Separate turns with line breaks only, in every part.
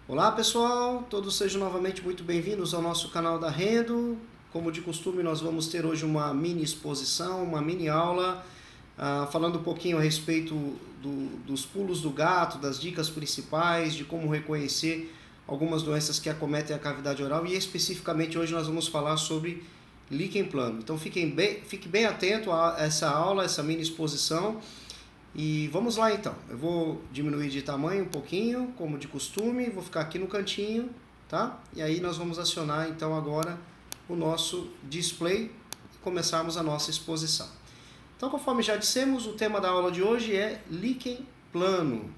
Olá pessoal, todos sejam novamente muito bem-vindos ao nosso canal da Rendo. Como de costume, nós vamos ter hoje uma mini exposição, uma mini aula, falando um pouquinho a respeito dos pulos do gato, das dicas principais, de como reconhecer algumas doenças que acometem a cavidade oral e especificamente hoje nós vamos falar sobre líquen plano. Então fique bem atento a essa aula, essa mini exposição. E vamos lá então, eu vou diminuir de tamanho um pouquinho, como de costume, vou ficar aqui no cantinho, tá? E aí nós vamos acionar então agora o nosso display e começarmos a nossa exposição. Então, conforme já dissemos, o tema da aula de hoje é líquen plano.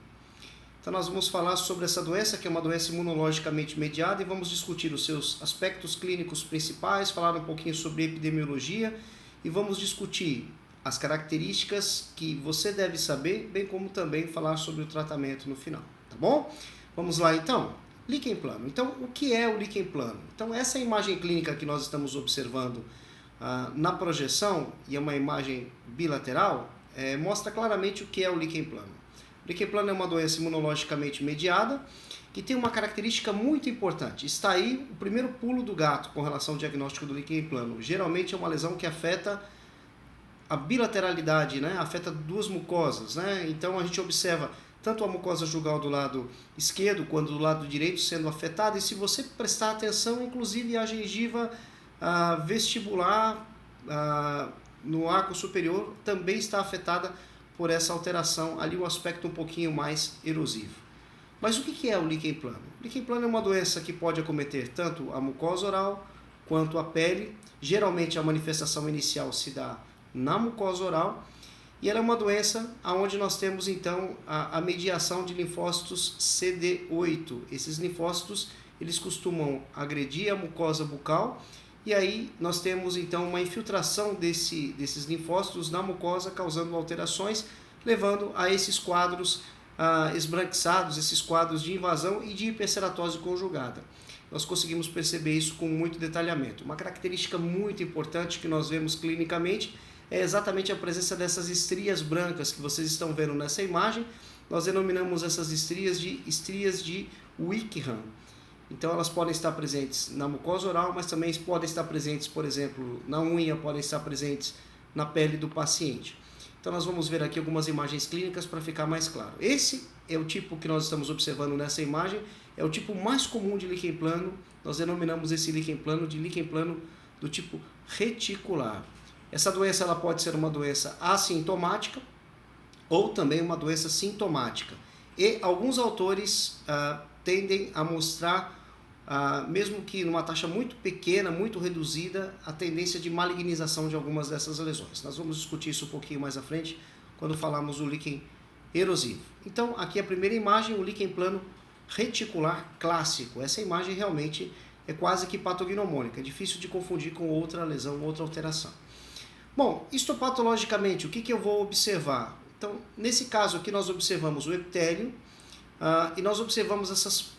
Então nós vamos falar sobre essa doença, que é uma doença imunologicamente mediada, e vamos discutir os seus aspectos clínicos principais, falar um pouquinho sobre epidemiologia e vamos discutir as características que você deve saber, bem como também falar sobre o tratamento no final, tá bom? Vamos lá então, líquen plano. Então, o que é o líquen plano? Então, essa imagem clínica que nós estamos observando na projeção, e é uma imagem bilateral, mostra claramente o que é o líquen plano. O líquen plano é uma doença imunologicamente mediada, que tem uma característica muito importante. Está aí o primeiro pulo do gato com relação ao diagnóstico do líquen plano. Geralmente é uma lesão que afeta a bilateralidade, né? Afeta duas mucosas, né? Então a gente observa tanto a mucosa jugal do lado esquerdo quanto do lado direito sendo afetada, e se você prestar atenção, inclusive a gengiva vestibular no arco superior também está afetada por essa alteração, ali o aspecto um pouquinho mais erosivo. Mas o que é o líquen plano? O líquen plano é uma doença que pode acometer tanto a mucosa oral quanto a pele. Geralmente a manifestação inicial se dá na mucosa oral, e ela é uma doença onde nós temos então a mediação de linfócitos CD8. Esses linfócitos, eles costumam agredir a mucosa bucal, e aí nós temos então uma infiltração desses linfócitos na mucosa, causando alterações, levando a esses quadros esbranquiçados, esses quadros de invasão e de hiperceratose conjugada. Nós conseguimos perceber isso com muito detalhamento. Uma característica muito importante que nós vemos clinicamente é exatamente a presença dessas estrias brancas que vocês estão vendo nessa imagem. Nós denominamos essas estrias de Wickham. Então elas podem estar presentes na mucosa oral, mas também podem estar presentes, por exemplo, na unha, podem estar presentes na pele do paciente. Então nós vamos ver aqui algumas imagens clínicas para ficar mais claro. Esse é o tipo que nós estamos observando nessa imagem, é o tipo mais comum de líquen plano. Nós denominamos esse líquen plano de líquen plano do tipo reticular. Essa doença ela pode ser uma doença assintomática ou também uma doença sintomática. E alguns autores tendem a mostrar, mesmo que numa taxa muito pequena, muito reduzida, a tendência de malignização de algumas dessas lesões. Nós vamos discutir isso um pouquinho mais à frente, quando falarmos do líquen erosivo. Então, aqui a primeira imagem, o líquen plano reticular clássico. Essa imagem realmente é quase que patognomônica, é difícil de confundir com outra lesão, outra alteração. Bom, histopatologicamente, o que eu vou observar? Então, nesse caso aqui nós observamos o epitélio e nós observamos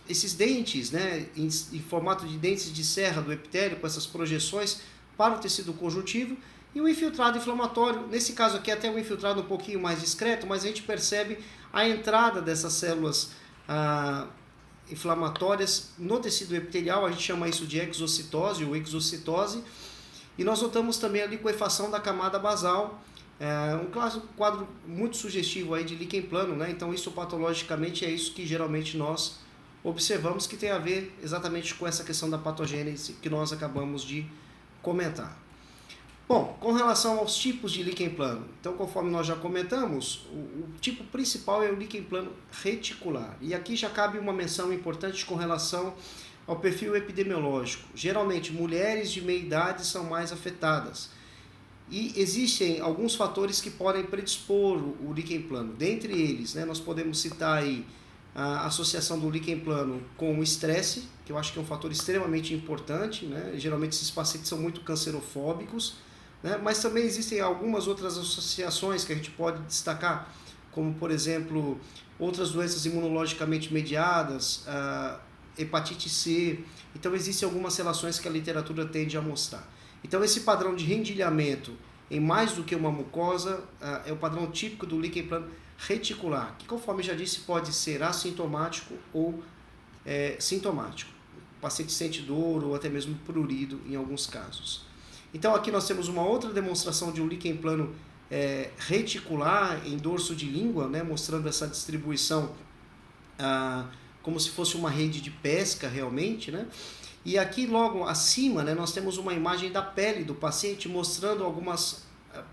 esses dentes, né, em formato de dentes de serra do epitélio, com essas projeções para o tecido conjuntivo, e o infiltrado inflamatório. Nesse caso aqui até um infiltrado um pouquinho mais discreto, mas a gente percebe a entrada dessas células inflamatórias no tecido epitelial. A gente chama isso de exocitose ou exocitose. E nós notamos também a liquefação da camada basal, um quadro muito sugestivo aí de líquen plano, né? Então isso patologicamente é isso que geralmente nós observamos, que tem a ver exatamente com essa questão da patogênese que nós acabamos de comentar. Bom, com relação aos tipos de líquen plano, então conforme nós já comentamos, o tipo principal é o líquen plano reticular. E aqui já cabe uma menção importante com relação ao perfil epidemiológico. Geralmente, mulheres de meia idade são mais afetadas. E existem alguns fatores que podem predispor o líquen plano. Dentre eles, né, nós podemos citar aí a associação do líquen plano com o estresse, que eu acho que é um fator extremamente importante, né? Geralmente esses pacientes são muito cancerofóbicos, né? Mas também existem algumas outras associações que a gente pode destacar, como, por exemplo, outras doenças imunologicamente mediadas, hepatite C. Então existem algumas relações que a literatura tende a mostrar. Então esse padrão de rendilhamento em mais do que uma mucosa é o padrão típico do líquen plano reticular, que conforme já disse pode ser assintomático ou sintomático. O paciente sente dor ou até mesmo prurido em alguns casos. Então aqui nós temos uma outra demonstração de um líquen plano reticular em dorso de língua, né, mostrando essa distribuição como se fosse uma rede de pesca realmente, né? E aqui logo acima, né, nós temos uma imagem da pele do paciente mostrando algumas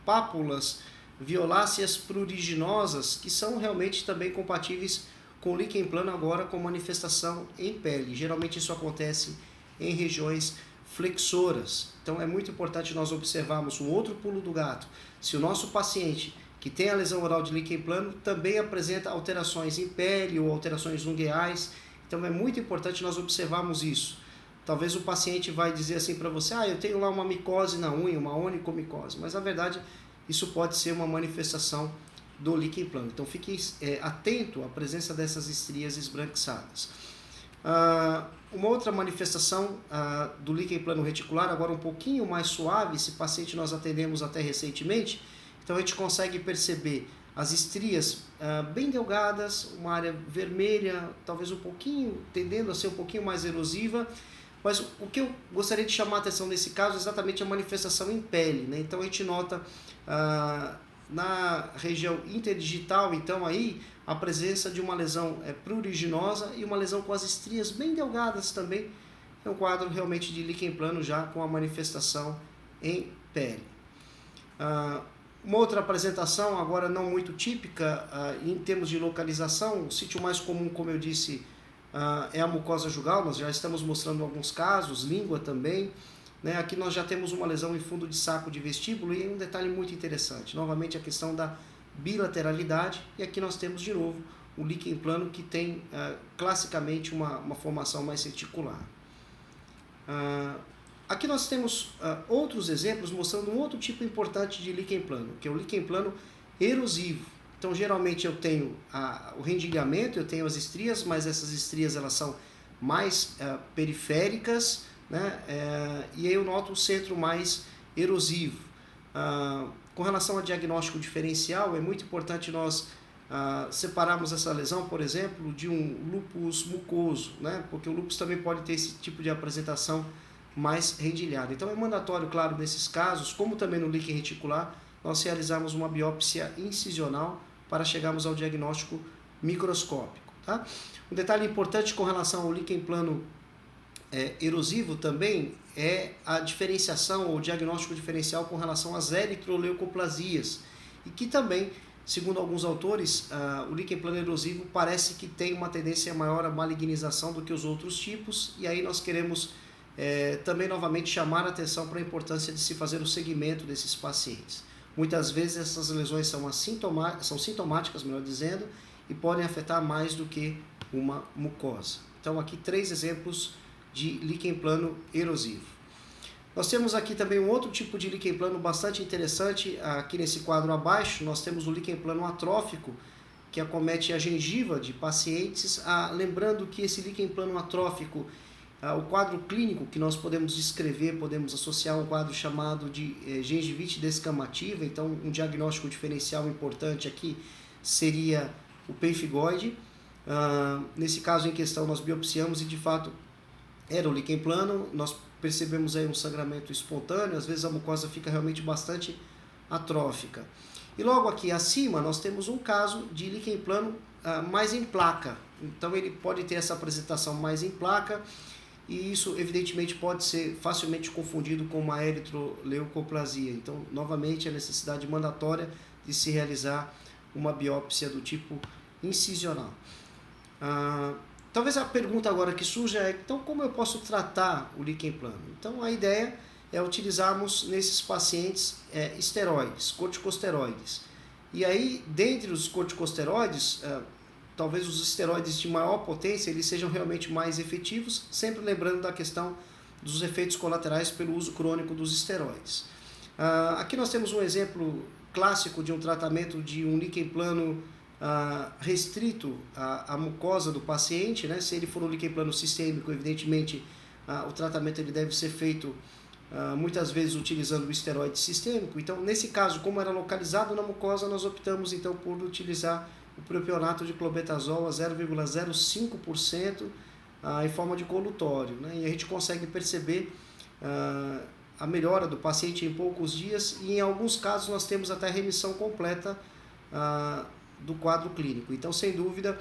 pápulas violáceas pruriginosas que são realmente também compatíveis com o líquen plano agora com manifestação em pele. Geralmente isso acontece em regiões flexoras. Então é muito importante nós observarmos um outro pulo do gato. Se o nosso paciente que tem a lesão oral de líquen plano também apresenta alterações em pele ou alterações ungueais, então é muito importante nós observarmos isso. Talvez o paciente vai dizer assim para você, eu tenho lá uma micose na unha, uma onicomicose, mas na verdade isso pode ser uma manifestação do líquen plano. Então fique atento à presença dessas estrias esbranquiçadas. Uma outra manifestação do líquen plano reticular, agora um pouquinho mais suave, esse paciente nós atendemos até recentemente, então a gente consegue perceber as estrias bem delgadas, uma área vermelha, talvez um pouquinho, tendendo a ser um pouquinho mais erosiva, mas o que eu gostaria de chamar a atenção nesse caso é exatamente a manifestação em pele, né? Então a gente nota na região interdigital, então aí a presença de uma lesão pruriginosa e uma lesão com as estrias bem delgadas também, é um quadro realmente de líquen plano já com a manifestação em pele. Uma outra apresentação, agora não muito típica em termos de localização, o sítio mais comum, como eu disse, é a mucosa jugal, nós já estamos mostrando alguns casos, língua também, né? Aqui nós já temos uma lesão em fundo de saco de vestíbulo e um detalhe muito interessante, novamente a questão da bilateralidade, e aqui nós temos de novo o líquen plano que tem classicamente uma formação mais reticular. Aqui nós temos outros exemplos mostrando um outro tipo importante de líquen plano, que é o líquen plano erosivo. Então geralmente eu tenho o rendilhamento, eu tenho as estrias, mas essas estrias elas são mais periféricas, né? E aí eu noto o centro mais erosivo. Com relação ao diagnóstico diferencial, é muito importante nós separarmos essa lesão, por exemplo, de um lúpus mucoso, né? Porque o lúpus também pode ter esse tipo de apresentação mais rendilhada. Então é mandatório, claro, nesses casos, como também no líquen reticular, nós realizarmos uma biópsia incisional para chegarmos ao diagnóstico microscópico. Tá? Um detalhe importante com relação ao líquen plano erosivo também é a diferenciação ou diagnóstico diferencial com relação às eritroleucoplasias, e que também, segundo alguns autores, o líquen plano erosivo parece que tem uma tendência maior à malignização do que os outros tipos, e aí nós queremos também novamente chamar a atenção para a importância de se fazer o segmento desses pacientes. Muitas vezes essas lesões são sintomáticas, melhor dizendo, e podem afetar mais do que uma mucosa. Então aqui 3 exemplos de líquen plano erosivo. Nós temos aqui também um outro tipo de líquen plano bastante interessante, aqui nesse quadro abaixo nós temos o líquen plano atrófico, que acomete a gengiva de pacientes, lembrando que esse líquen plano atrófico, o quadro clínico que nós podemos descrever, podemos associar a um quadro chamado de gengivite descamativa, então um diagnóstico diferencial importante aqui seria o pemphigoide. Nesse caso em questão nós biopsiamos e de fato era o líquen plano, nós percebemos aí um sangramento espontâneo, às vezes a mucosa fica realmente bastante atrófica. E logo aqui acima nós temos um caso de líquen plano mais em placa, então ele pode ter essa apresentação mais em placa, e isso evidentemente pode ser facilmente confundido com uma eritroleucoplasia. Então, novamente, a necessidade mandatória de se realizar uma biópsia do tipo incisional. Talvez a pergunta agora que surja é, então como eu posso tratar o líquen plano? Então a ideia é utilizarmos nesses pacientes esteroides, corticosteroides. E aí, dentre os corticosteroides, talvez os esteroides de maior potência eles sejam realmente mais efetivos, sempre lembrando da questão dos efeitos colaterais pelo uso crônico dos esteroides. Aqui nós temos um exemplo clássico de um tratamento de um líquen plano restrito à mucosa do paciente, né? Se ele for um líquen plano sistêmico, evidentemente o tratamento ele deve ser feito muitas vezes utilizando o esteroide sistêmico. Então, nesse caso, como era localizado na mucosa, nós optamos então por utilizar o propionato de clobetasol a 0,05% em forma de colutório, né? E a gente consegue perceber a melhora do paciente em poucos dias e em alguns casos nós temos até remissão completa do quadro clínico. Então, sem dúvida,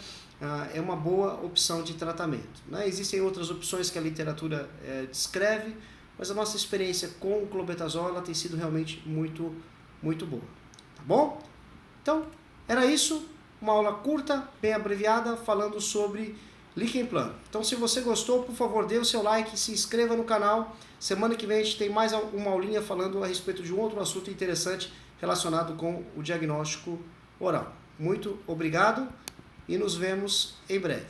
é uma boa opção de tratamento, né? Existem outras opções que a literatura descreve, mas a nossa experiência com o clobetasol ela tem sido realmente muito, muito boa. Tá bom? Então, era isso. Uma aula curta, bem abreviada, falando sobre líquen plano. Então, se você gostou, por favor, dê o seu like, se inscreva no canal. Semana que vem a gente tem mais uma aulinha falando a respeito de um outro assunto interessante relacionado com o diagnóstico oral. Muito obrigado e nos vemos em breve.